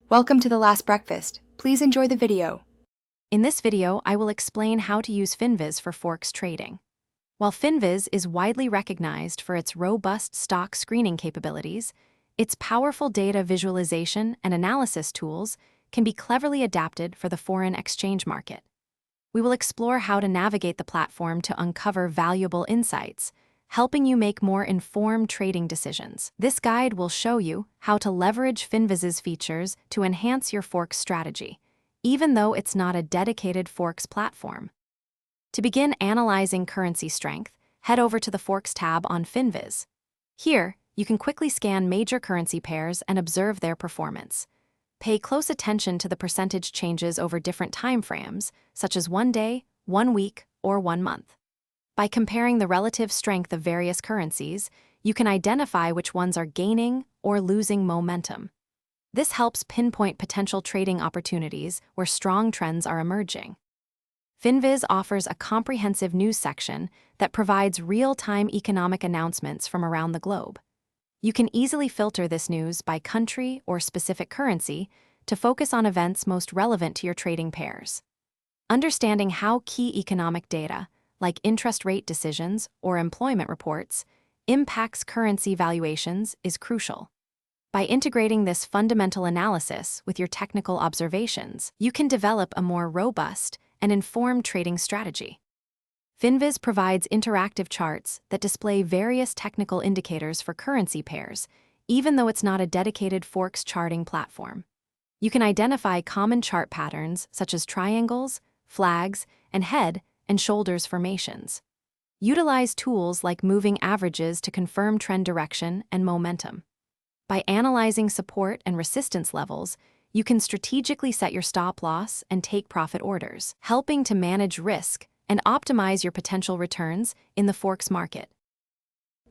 Welcome to The Last Breakfast. Please enjoy the video. In this video, I will explain how to use Finviz for Forex trading. While Finviz is widely recognized for its robust stock screening capabilities, its powerful data visualization and analysis tools can be cleverly adapted for the foreign exchange market. We will explore how to navigate the platform to uncover valuable insights, helping you make more informed trading decisions. This guide will show you how to leverage Finviz's features to enhance your Forex strategy, even though it's not a dedicated Forex platform. To begin analyzing currency strength, head over to the Forex tab on Finviz. Here, you can quickly scan major currency pairs and observe their performance. Pay close attention to the percentage changes over different time frames, such as 1 day, 1 week, or 1 month. By comparing the relative strength of various currencies, you can identify which ones are gaining or losing momentum. This helps pinpoint potential trading opportunities where strong trends are emerging. Finviz offers a comprehensive news section that provides real-time economic announcements from around the globe. You can easily filter this news by country or specific currency to focus on events most relevant to your trading pairs. Understanding how key economic data, like interest rate decisions or employment reports, impacts currency valuations is crucial. By integrating this fundamental analysis with your technical observations, you can develop a more robust and informed trading strategy. Finviz provides interactive charts that display various technical indicators for currency pairs, even though it's not a dedicated Forex charting platform. You can identify common chart patterns such as triangles, flags, and head and shoulders formations. Utilize tools like moving averages to confirm trend direction and momentum. By analyzing support and resistance levels, you can strategically set your stop loss and take profit orders, helping to manage risk and optimize your potential returns in the Forex market.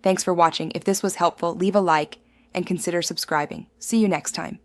Thanks for watching. If this was helpful, leave a like and consider subscribing. See you next time.